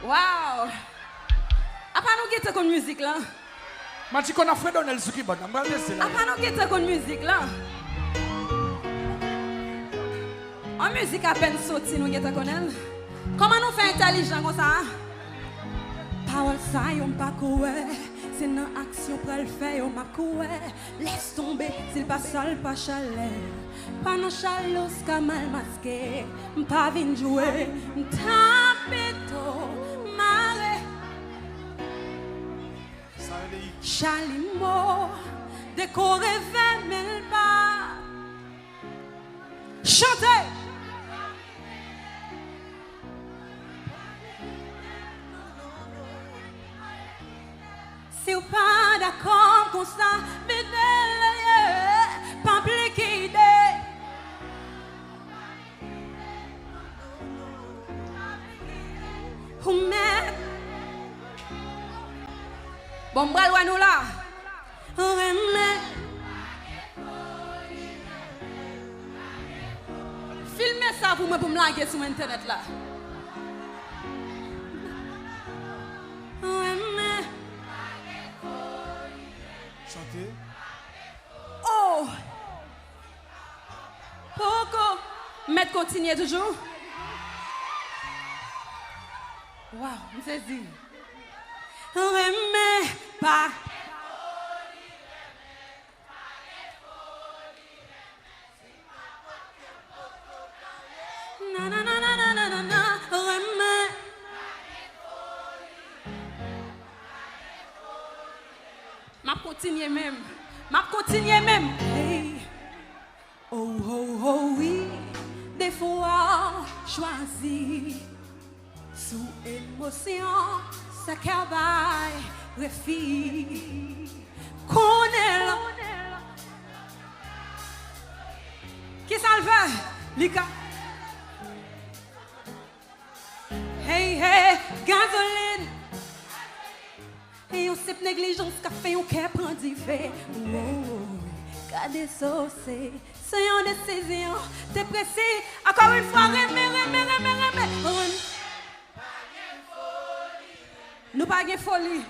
Wow! Apa nous guetter comme musique là? Ma dis qu'on a fait donner le souki bon. Apa nous guetter comme musique là? En musique à peine sorti nous guetter comme elle. Comment nous fait intelligent comme ça? Parole ça yon pas coué. C'est dans action pour le faire yon m'a coué. Laisse tomber s'il pas sale pas chaleur. Pas non chalos ka mal masqué. Pas vinn jouer. Tapito mare. Chalimo décoré vers mille pas. Chantez. Si vous pas d'accord comme ça, pas impliqué idée. Ou même bon, bras loin nous là. Filmez ça pour me laguer sur internet là. Chantez. Oh! Pourquoi? Mettre continuer toujours? Wow, je sais dit. Mais pas. Na na na na na na na. M'a continuer même. M'a continuer même. Hey. Oh oh oh oui. Des fois choisi sous émotion, ça cavaille refit. Connaît là. Qui ça le fait? Lika. Hey hey, gasoline. Et on sait négligence qu'a fait, on qu'à prendre du fait. Oh, gardez ça, c'est une décision. T'es pressé, encore une fois, remets. Nous pas de folie.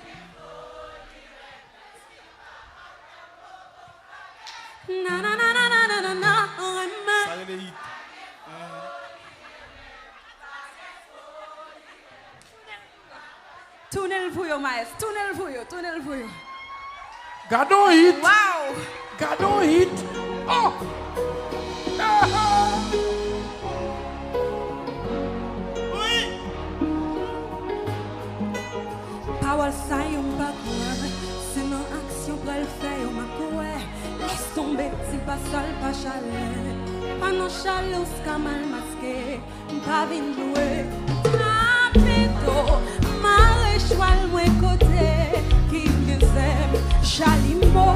Na na na na na na na. Ça les hits. Tournez le pour yo, maestro. Tournez le pour yo. Gardons hit. Wow. Gardons hit. Oh. Oui. Parole ça yon pas quoi. C'est non action pour le faire yon ma quoi. Laisse tomber si pas seul pas chaleur. Pas non chaleur ska mal masqué. Pas vinn jouer. Rapito. Maréchal moins côté qui nous aime. Chalimo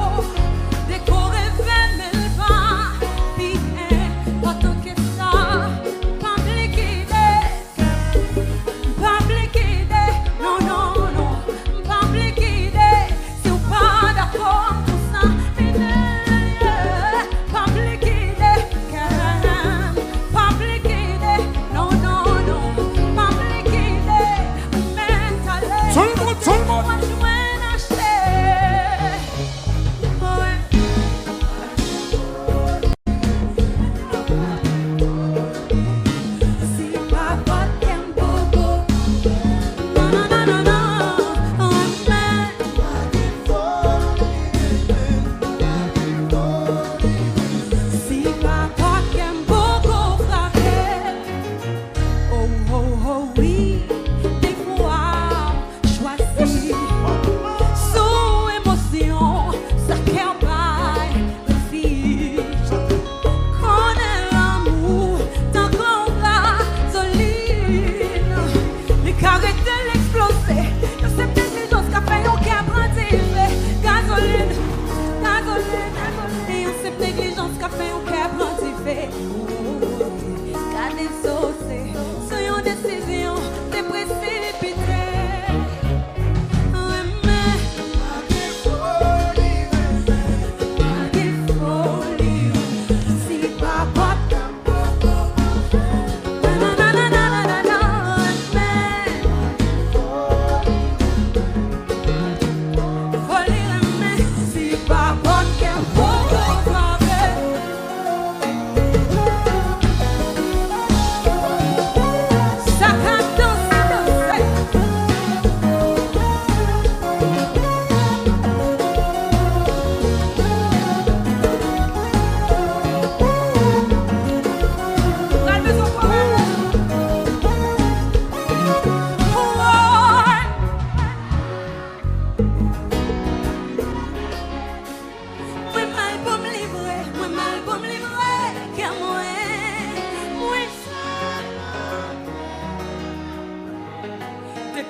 décoré vers mille pas. Bien, pas tant que ça. Pas liquidé. Pas liquidé. Non, non, non. Pas liquidé. Si vous pas d'accord pour ça, pas liquidé. Pas liquidé. Non, non, non. Pas liquidé. Tout le monde.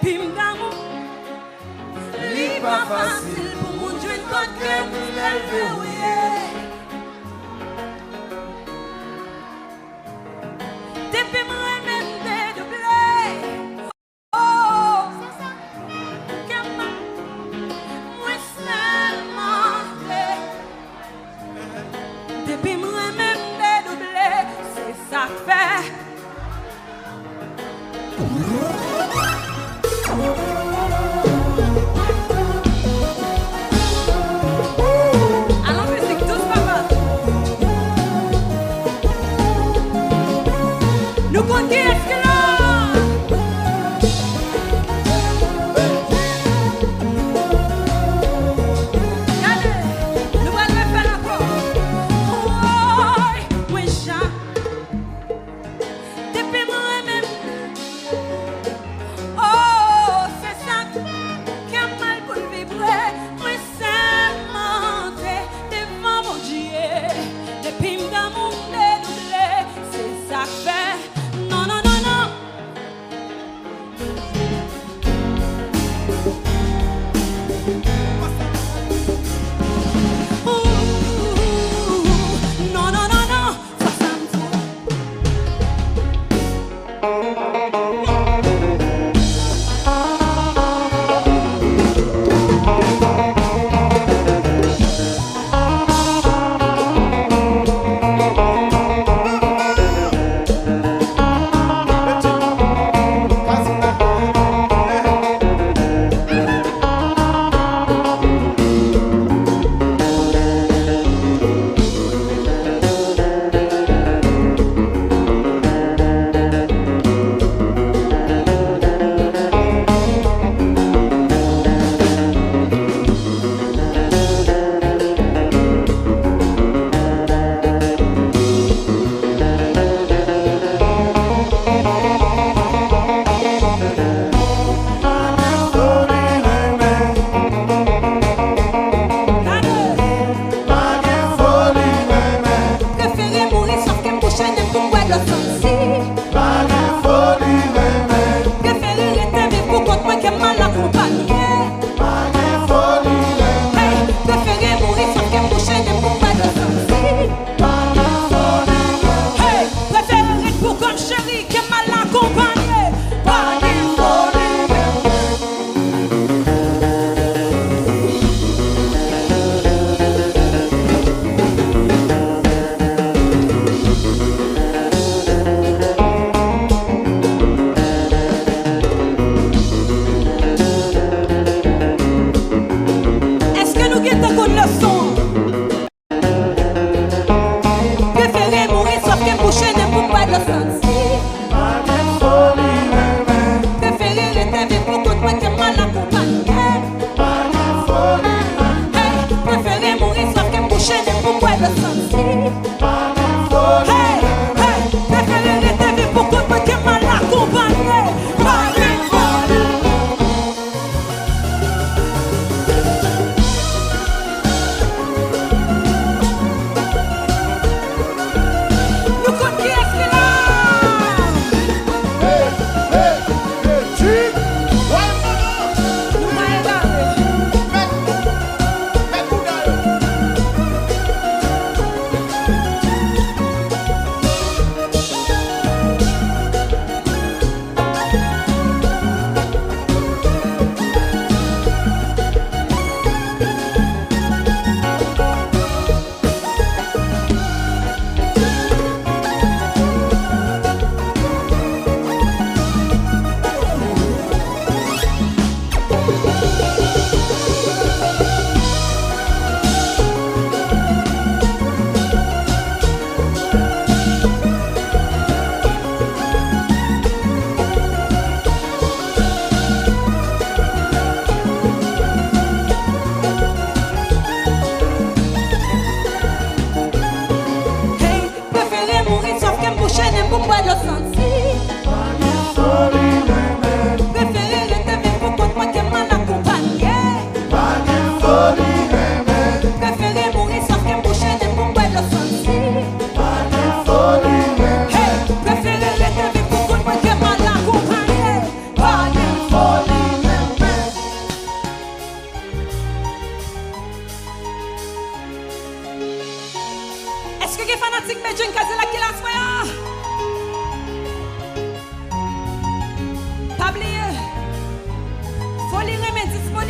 depuis m'damou. Li pas facile pour mon Dieu une côte que nous verrouillé. Depuis moi même dédoublé. Oh, moi seulement. Depuis moi même dédoublé, c'est ça que fait. Allons musique tous papa. Nous comptons est-ce que là. Regardez, nous allons le faire encore. Oh, oui, chat. Depuis moi-même. Oh, c'est ça qui a mal pour le vibrer. Moi, c'est monté devant mon Dieu. Depuis dans mon dédoublé, c'est ça que fait. Non, non, non, non. Ouh, non, non, non, non. Ça me fait. Préférez mourir sauf que me boucher de tout ouais le sensi. Préférez rester vivre pour contre moi que mal accompagné. Hey, préférez mourir sauf que me boucher de tout ouais le sensi. Hey, préférez rester pour comme chérie que mal accompagné. Pas de folie. Est-ce que nous guettons qu'on le son? Préférez mourir sauf que boucher ne peut pas le sentir. Préférez rester vivre pour contre moi que mal accompagné. Hey, préférez mourir sauf que boucher ne peut pas le sentir. Hey, hey, préférez rester vivre pour contre moi que mal accompagné. Pas de folie. Nous comptons qui est-ce que là? Nous pas regarder.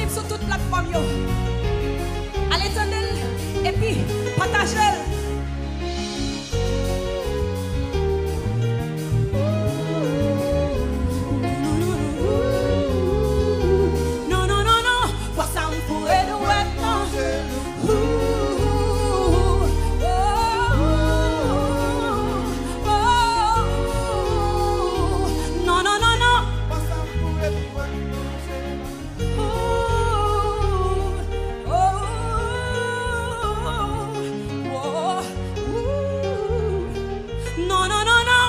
mettre sur toute plateforme. Allez, tendez et puis partagez. Non, non, non, non. Pour ça, on pourrait le voir. Non, non, non, non. Non, non, non, non.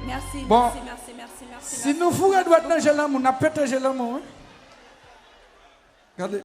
Merci, Bon, merci, merci, merci, merci. si nous fourrons droite dans l'amour, nous pétons l'amour. Regardez.